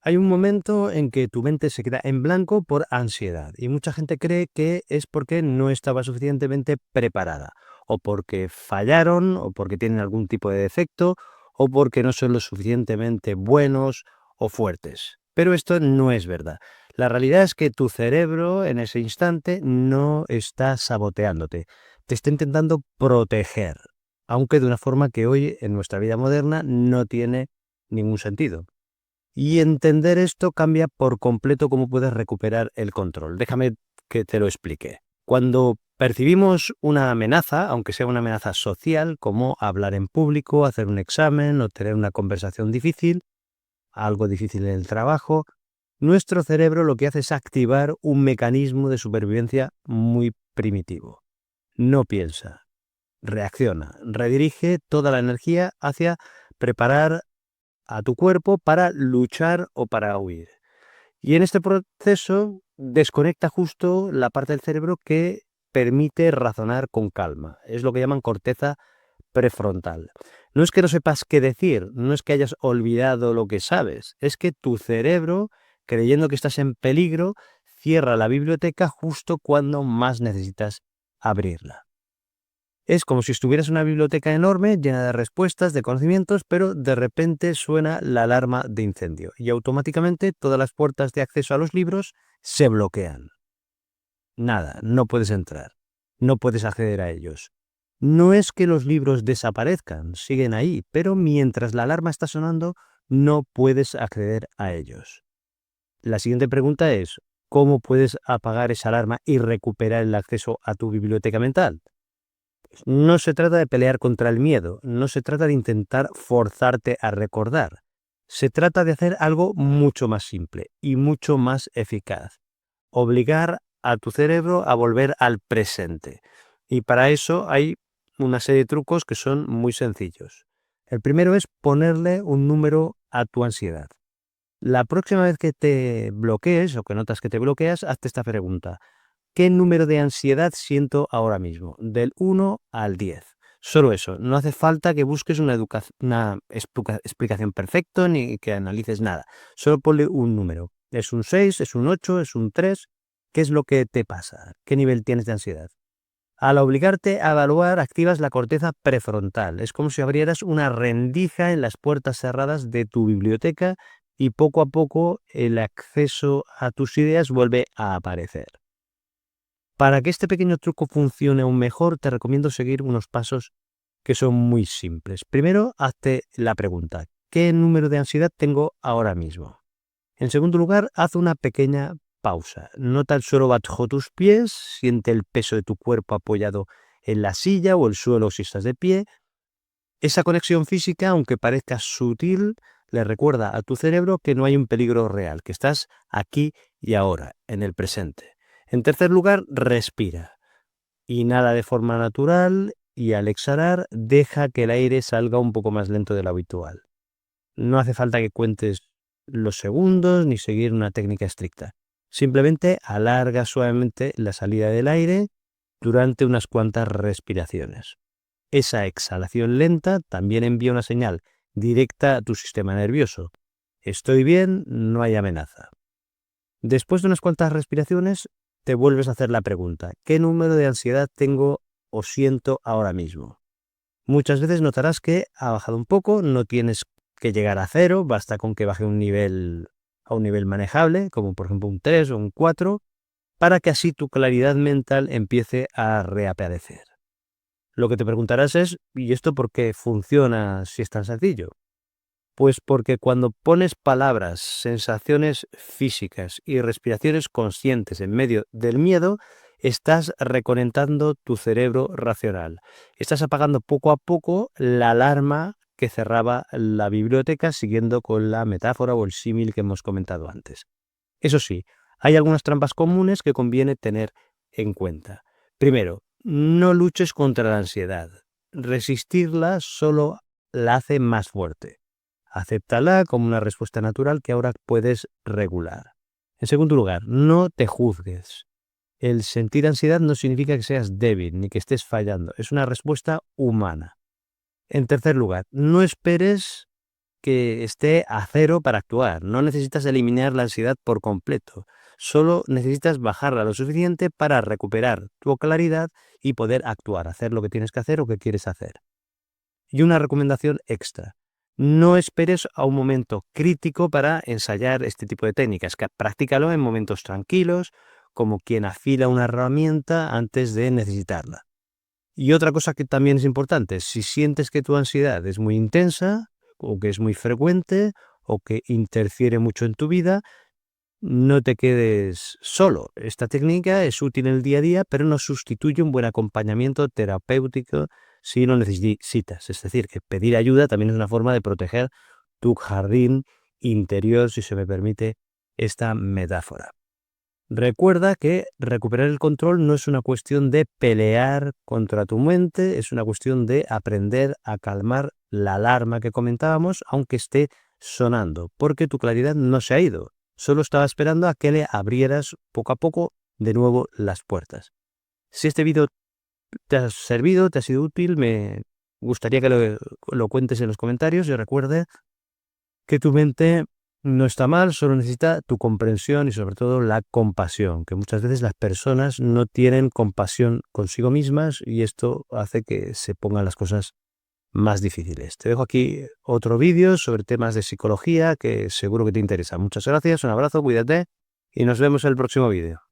Hay un momento en que tu mente se queda en blanco por ansiedad y mucha gente cree que es porque no estaba suficientemente preparada, o porque fallaron, o porque tienen algún tipo de defecto, o porque no son lo suficientemente buenos o fuertes. Pero esto no es verdad. La realidad es que tu cerebro en ese instante no está saboteándote, te está intentando proteger, aunque de una forma que hoy en nuestra vida moderna no tiene ningún sentido. Y entender esto cambia por completo cómo puedes recuperar el control. Déjame que te lo explique. Cuando percibimos una amenaza, aunque sea una amenaza social, como hablar en público, hacer un examen o tener una conversación difícil, algo difícil en el trabajo, nuestro cerebro lo que hace es activar un mecanismo de supervivencia muy primitivo. No piensa, reacciona, redirige toda la energía hacia preparar a tu cuerpo para luchar o para huir. Y en este proceso desconecta justo la parte del cerebro que permite razonar con calma. Es lo que llaman corteza prefrontal. No es que no sepas qué decir, no es que hayas olvidado lo que sabes, es que tu cerebro, creyendo que estás en peligro, cierra la biblioteca justo cuando más necesitas abrirla. Es como si estuvieras en una biblioteca enorme llena de respuestas, de conocimientos, pero de repente suena la alarma de incendio y automáticamente todas las puertas de acceso a los libros se bloquean. Nada, no puedes entrar, no puedes acceder a ellos. No es que los libros desaparezcan, siguen ahí, pero mientras la alarma está sonando, no puedes acceder a ellos. La siguiente pregunta es, ¿cómo puedes apagar esa alarma y recuperar el acceso a tu biblioteca mental? No se trata de pelear contra el miedo, no se trata de intentar forzarte a recordar. Se trata de hacer algo mucho más simple y mucho más eficaz. Obligar a tu cerebro a volver al presente. Y para eso hay una serie de trucos que son muy sencillos. El primero es ponerle un número a tu ansiedad. La próxima vez que te bloquees o que notas que te bloqueas, hazte esta pregunta. ¿Qué número de ansiedad siento ahora mismo? Del 1 al 10. Solo eso. No hace falta que busques una explicación perfecta ni que analices nada. Solo ponle un número. ¿Es un 6? ¿Es un 8? ¿Es un 3? ¿Qué es lo que te pasa? ¿Qué nivel tienes de ansiedad? Al obligarte a evaluar, activas la corteza prefrontal. Es como si abrieras una rendija en las puertas cerradas de tu biblioteca y poco a poco el acceso a tus ideas vuelve a aparecer. Para que este pequeño truco funcione aún mejor, te recomiendo seguir unos pasos que son muy simples. Primero, hazte la pregunta, ¿qué número de ansiedad tengo ahora mismo? En segundo lugar, haz una pequeña pausa. Nota el suelo bajo tus pies, siente el peso de tu cuerpo apoyado en la silla o el suelo si estás de pie. Esa conexión física, aunque parezca sutil, le recuerda a tu cerebro que no hay un peligro real, que estás aquí y ahora, en el presente. En tercer lugar, respira. Inhala de forma natural y al exhalar deja que el aire salga un poco más lento de lo habitual. No hace falta que cuentes los segundos ni seguir una técnica estricta. Simplemente alarga suavemente la salida del aire durante unas cuantas respiraciones. Esa exhalación lenta también envía una señal directa a tu sistema nervioso. Estoy bien, no hay amenaza. Después de unas cuantas respiraciones, te vuelves a hacer la pregunta, ¿qué número de ansiedad tengo o siento ahora mismo? Muchas veces notarás que ha bajado un poco, no tienes que llegar a cero, basta con que baje a un nivel manejable, como por ejemplo un 3 o un 4, para que así tu claridad mental empiece a reaparecer. Lo que te preguntarás es, ¿y esto por qué funciona si es tan sencillo? Pues porque cuando pones palabras, sensaciones físicas y respiraciones conscientes en medio del miedo, estás reconectando tu cerebro racional. Estás apagando poco a poco la alarma que cerraba la biblioteca siguiendo con la metáfora o el símil que hemos comentado antes. Eso sí, hay algunas trampas comunes que conviene tener en cuenta. Primero, no luches contra la ansiedad. Resistirla solo la hace más fuerte. Acéptala como una respuesta natural que ahora puedes regular. En segundo lugar, no te juzgues. El sentir ansiedad no significa que seas débil ni que estés fallando. Es una respuesta humana. En tercer lugar, no esperes que esté a cero para actuar. No necesitas eliminar la ansiedad por completo. Solo necesitas bajarla lo suficiente para recuperar tu claridad y poder actuar, hacer lo que tienes que hacer o que quieres hacer. Y una recomendación extra. No esperes a un momento crítico para ensayar este tipo de técnicas. Practícalo en momentos tranquilos, como quien afila una herramienta antes de necesitarla. Y otra cosa que también es importante, si sientes que tu ansiedad es muy intensa, o que es muy frecuente, o que interfiere mucho en tu vida, no te quedes solo. Esta técnica es útil en el día a día, pero no sustituye un buen acompañamiento terapéutico si lo necesitas. Es decir, que pedir ayuda también es una forma de proteger tu jardín interior, si se me permite esta metáfora. Recuerda que recuperar el control no es una cuestión de pelear contra tu mente, es una cuestión de aprender a calmar la alarma que comentábamos, aunque esté sonando, porque tu claridad no se ha ido. Solo estaba esperando a que le abrieras poco a poco de nuevo las puertas. Si este vídeo te ha servido, te ha sido útil, me gustaría que lo cuentes en los comentarios y recuerde que tu mente no está mal, solo necesita tu comprensión y sobre todo la compasión, que muchas veces las personas no tienen compasión consigo mismas y esto hace que se pongan las cosas más difíciles. Te dejo aquí otro vídeo sobre temas de psicología que seguro que te interesa. Muchas gracias, un abrazo, cuídate y nos vemos en el próximo vídeo.